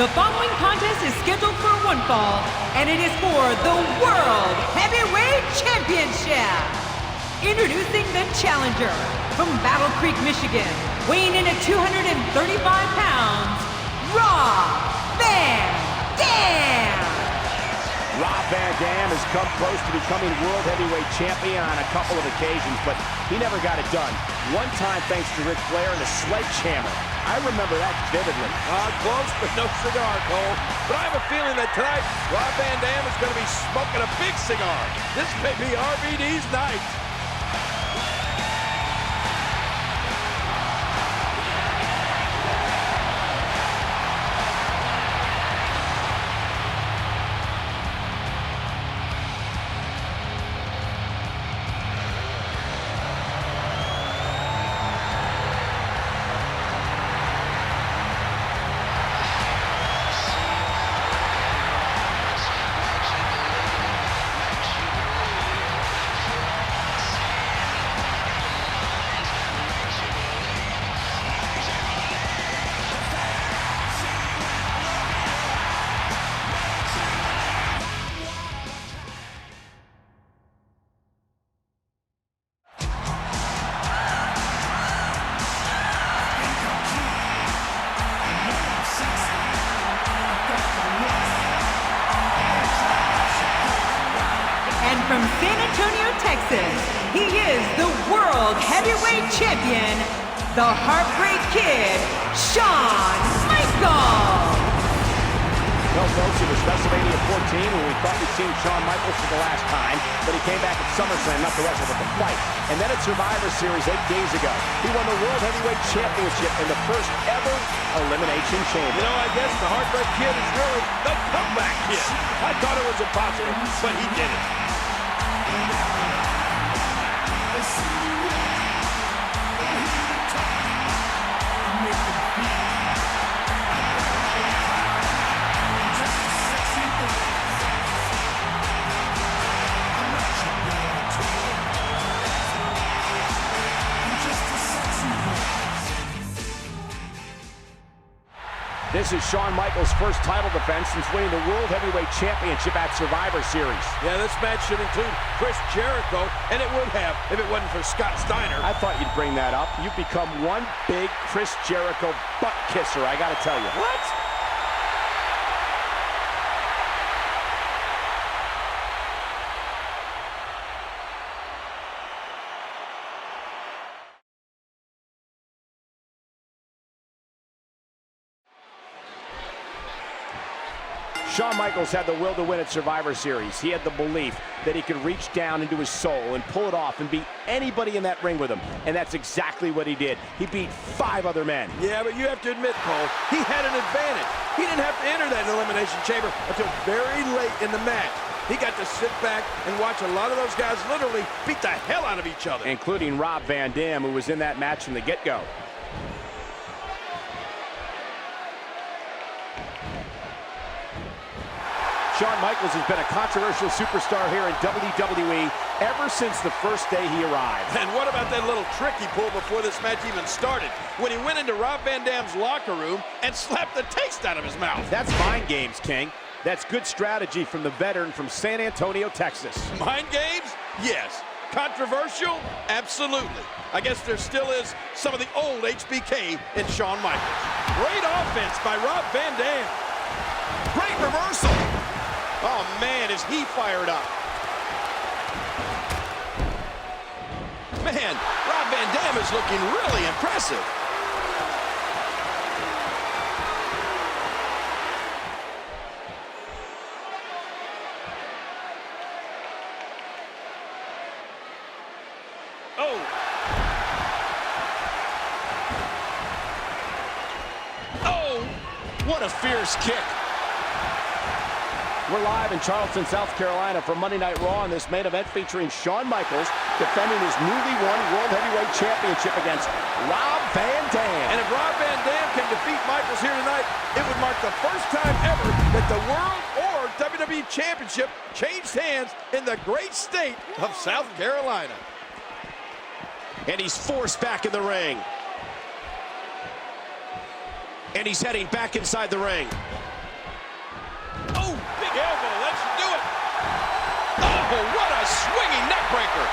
The following contest is scheduled for one fall, and it is for the World Heavyweight Championship. Introducing the challenger from Battle Creek, Michigan, weighing in at 235 pounds, Rob Van Dam. Rob Van Dam has come close to becoming World Heavyweight Champion on a couple of occasions, but he never got it done. One time thanks to Ric Flair and a sledgehammer. I remember that vividly. Close, but no cigar, Cole. But I have a feeling that tonight, Rob Van Dam is going to be smoking a big cigar. This may be RVD's night. From San Antonio, Texas, he is the World Heavyweight Champion, the Heartbreak Kid, Shawn Michaels. Well, folks, it was WrestleMania 14 when we thought we'd seen Shawn Michaels for the last time, but he came back at SummerSlam, not to wrestle, but to fight. And then at Survivor Series 8 days ago, he won the World Heavyweight Championship in the first ever Elimination Chamber. You know, I guess the Heartbreak Kid is really the comeback kid. I thought it was impossible, but he did it. This is Shawn Michaels' first title defense since winning the World Heavyweight Championship at Survivor Series. Yeah, this match should include Chris Jericho, and it would have if it wasn't for Scott Steiner. I thought you'd bring that up. You've become one big Chris Jericho butt kisser, I gotta tell you. What? Shawn Michaels had the will to win at Survivor Series. He had the belief that he could reach down into his soul and pull it off and beat anybody in that ring with him. And that's exactly what he did. He beat 5 other men. Yeah, but you have to admit, Cole, he had an advantage. He didn't have to enter that Elimination Chamber until very late in the match. He got to sit back and watch a lot of those guys literally beat the hell out of each other. Including Rob Van Dam, who was in that match from the get-go. Shawn Michaels has been a controversial superstar here in WWE ever since the first day he arrived. And what about that little trick he pulled before this match even started? When he went into Rob Van Dam's locker room and slapped the taste out of his mouth. That's mind games, King. That's good strategy from the veteran from San Antonio, Texas. Mind games? Yes. Controversial? Absolutely. I guess there still is some of the old HBK in Shawn Michaels. Great offense by Rob Van Dam. Great reversal. Oh, man, is he fired up. Man, Rob Van Dam is looking really impressive. Oh. Oh, what a fierce kick. We're live in Charleston, South Carolina for Monday Night Raw in this main event featuring Shawn Michaels defending his newly won World Heavyweight Championship against Rob Van Dam. And if Rob Van Dam can defeat Michaels here tonight, it would mark the first time ever that the World or WWE Championship changed hands in the great state of South Carolina. And he's forced back in the ring. And he's heading back inside the ring. big elbow. Let's do it. Oh, what a swinging neck breaker.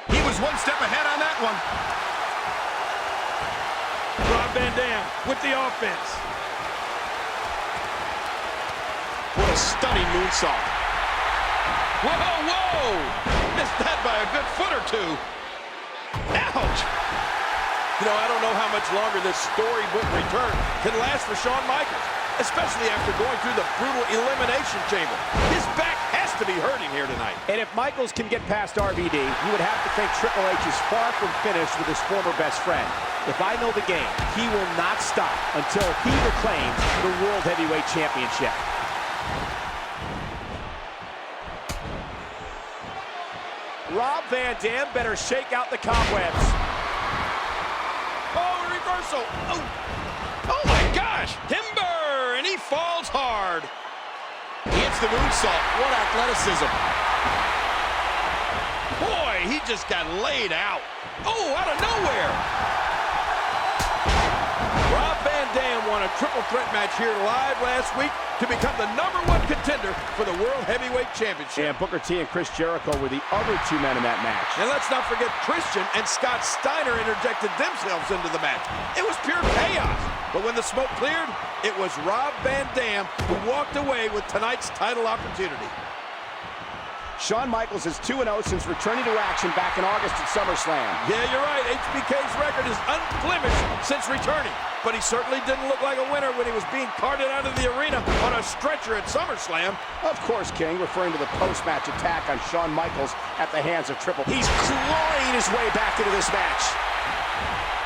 He was one step ahead on that one. Rob Van Dam with the offense. What a stunning moonsault. Whoa, whoa! Missed that by a good foot or two. Ouch! You know, I don't know how much longer this storybook return can last for Shawn Michaels, especially after going through the brutal elimination chamber. His back has to be hurting here tonight. And if Michaels can get past RVD, you would have to think Triple H is far from finished with his former best friend. If I know the game, he will not stop until he reclaims the World Heavyweight Championship. Rob Van Dam better shake out the cobwebs. Oh, reversal. Oh, oh my gosh. Timber, and he falls hard. He hits the moonsault. What athleticism. Boy, he just got laid out. Oh, out of nowhere. Rob Van Dam won a triple threat match here live last week to become the #1 contender for the World Heavyweight Championship. And Booker T and Chris Jericho were the other two men in that match. And let's not forget Christian and Scott Steiner interjected themselves into the match. It was pure chaos. But when the smoke cleared, it was Rob Van Dam who walked away with tonight's title opportunity. Shawn Michaels is 2-0 since returning to action back in August at SummerSlam. Yeah, you're right. HBK's record is unblemished since returning. But he certainly didn't look like a winner when he was being carted out of the arena on a stretcher at SummerSlam. Of course, King, referring to the post-match attack on Shawn Michaels at the hands of Triple H. He's clawing his way back into this match.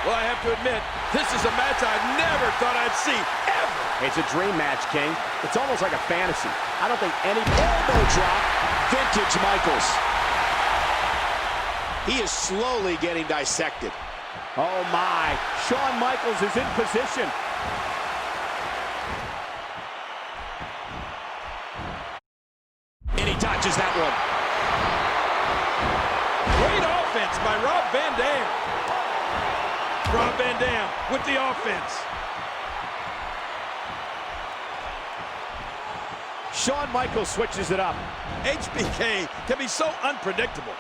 Well, I have to admit, this is a match I never thought I'd see, ever. It's a dream match, King. It's almost like a fantasy. I don't think any Elbow drop. Vintage Michaels. He is slowly getting dissected. Oh, my. Shawn Michaels is in position. And he dodges that one. Great offense by Rob Van Dam. Rob Van Dam with the offense. Shawn Michaels switches it up. HBK can be so unpredictable.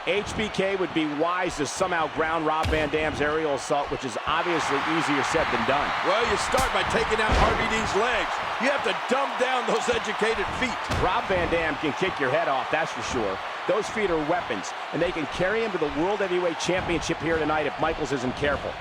HBK would be wise to somehow ground Rob Van Dam's aerial assault, which is obviously easier said than done. Well, you start by taking out RVD's legs. You have to dumb down those educated feet. Rob Van Dam can kick your head off, that's for sure. Those feet are weapons, and they can carry him to the World Heavyweight Championship here tonight if Michaels isn't careful.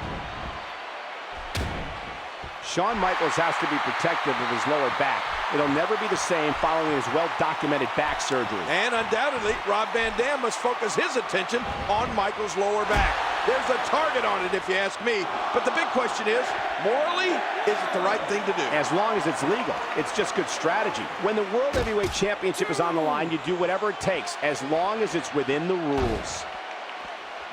Shawn Michaels has to be protective of his lower back. It'll never be the same following his well-documented back surgery. And undoubtedly, Rob Van Dam must focus his attention on Michaels' lower back. There's a target on it, if you ask me. But the big question is, morally, is it the right thing to do? As long as it's legal, it's just good strategy. When the World Heavyweight Championship is on the line, you do whatever it takes, as long as it's within the rules.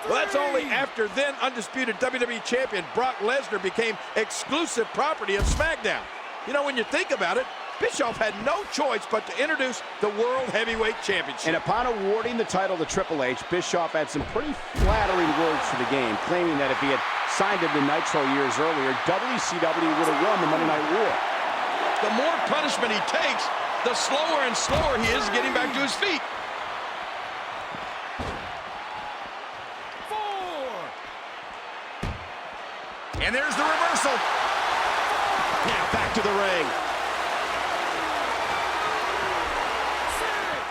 Well, that's only after then undisputed WWE Champion Brock Lesnar became exclusive property of SmackDown. You know, when you think about it, Bischoff had no choice but to introduce the World Heavyweight Championship. And upon awarding the title to Triple H, Bischoff had some pretty flattering words for the game, claiming that if he had signed it to Nitro years earlier, WCW would have won the Monday Night War. The more punishment he takes, the slower and slower he is getting back to his feet. And there's the reversal. Now back to the ring.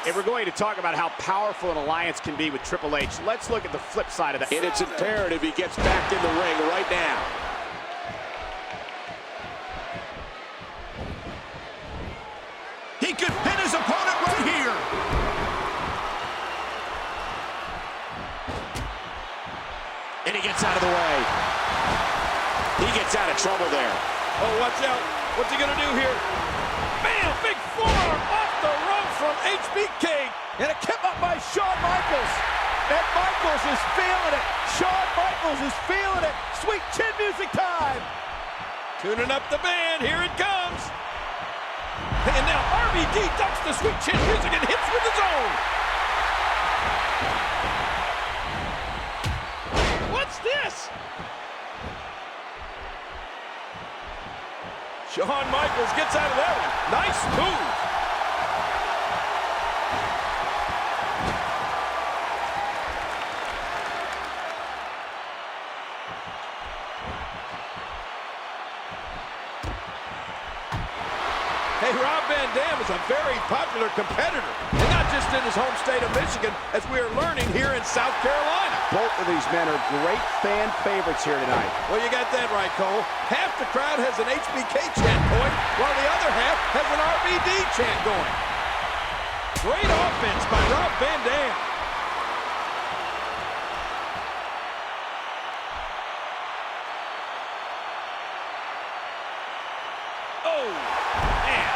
If we're going to talk about how powerful an alliance can be with Triple H, let's look at the flip side of that. And it's imperative he gets back in the ring right now. He could pin his opponent right here. And he gets out of the way. He gets out of trouble there. Oh, watch out. What's he going to do here? Bam! Big forearm off the rope from HBK. And it kept up by Shawn Michaels. And Michaels is feeling it. Shawn Michaels is feeling it. Sweet chin music time. Tuning up the band. Here it comes. And now RVD ducks the sweet chin music and hits with his own. What's this? Shawn Michaels gets out of that one. Nice move. Hey, Rob Van Dam is a very popular competitor, and not just in his home state of Michigan, as we are learning here in South Carolina. Both of these men are great fan favorites here tonight. Well, you got that right, Cole. Half the crowd has an HBK chant going, while the other half has an RVD chant going. Great offense by Rob Van Dam. Oh, man.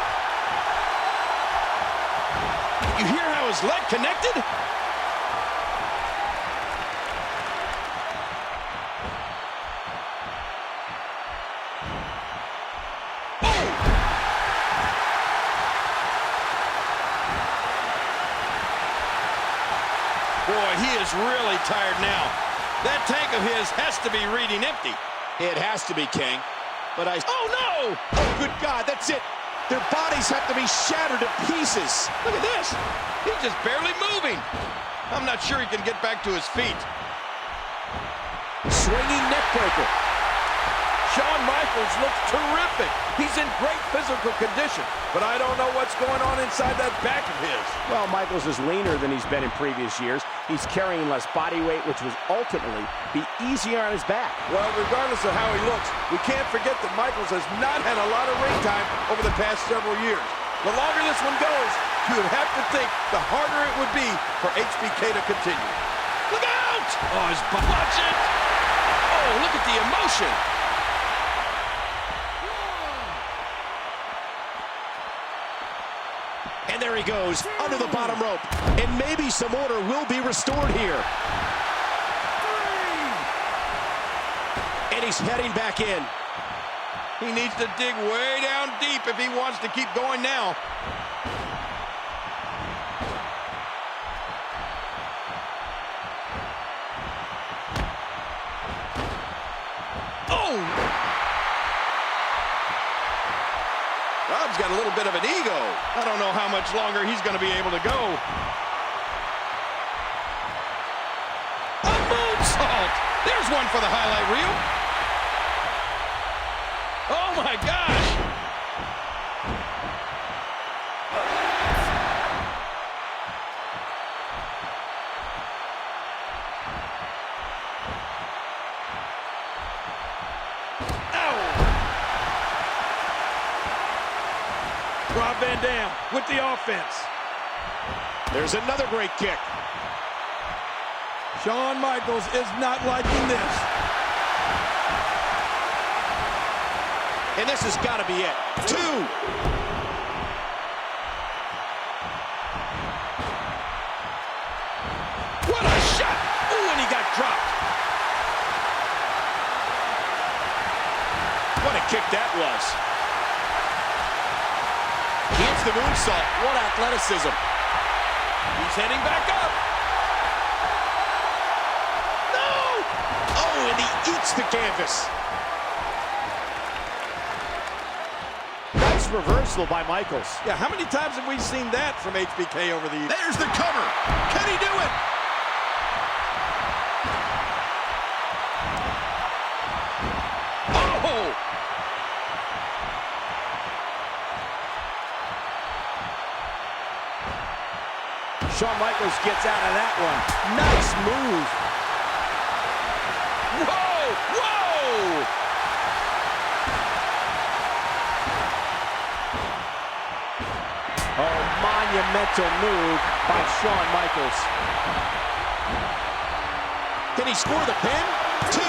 You hear how his leg connected? Boy, he is really tired now. That tank of his has to be reading empty. It has to be, King. But Oh, no! Oh, good God, that's it. Their bodies have to be shattered to pieces. Look at this. He's just barely moving. I'm not sure he can get back to his feet. Swinging neckbreaker. Shawn Michaels looks terrific. He's in great physical condition, but I don't know what's going on inside that back of his. Well, Michaels is leaner than he's been in previous years. He's carrying less body weight, which was ultimately be easier on his back. Well, regardless of how he looks, we can't forget that Michaels has not had a lot of ring time over the past several years. The longer this one goes, you would have to think the harder it would be for HBK to continue. Look out! Oh, his butt. Watch it! Oh, look at the emotion. And there he goes, under the bottom rope. And maybe some order will be restored here. And he's heading back in. He needs to dig way down deep if he wants to keep going now. Oh! Rob's got a little bit of an ego. I don't know how much longer he's going to be able to go. A moonsault! There's one for the highlight reel. Oh my gosh! Rob Van Dam with the offense. There's another great kick. Shawn Michaels is not liking this. And this has got to be it. 2. What a shot! Ooh, and he got dropped. What a kick that was. He hits the moonsault. What athleticism. He's heading back up. No! Oh, and he eats the canvas. Nice reversal by Michaels. Yeah, how many times have we seen that from HBK over the years? There's the cover. Can he do it? Oh! Shawn Michaels gets out of that one. Nice move. Whoa! Whoa! Oh, monumental move by Shawn Michaels. Can he score the pin? 2.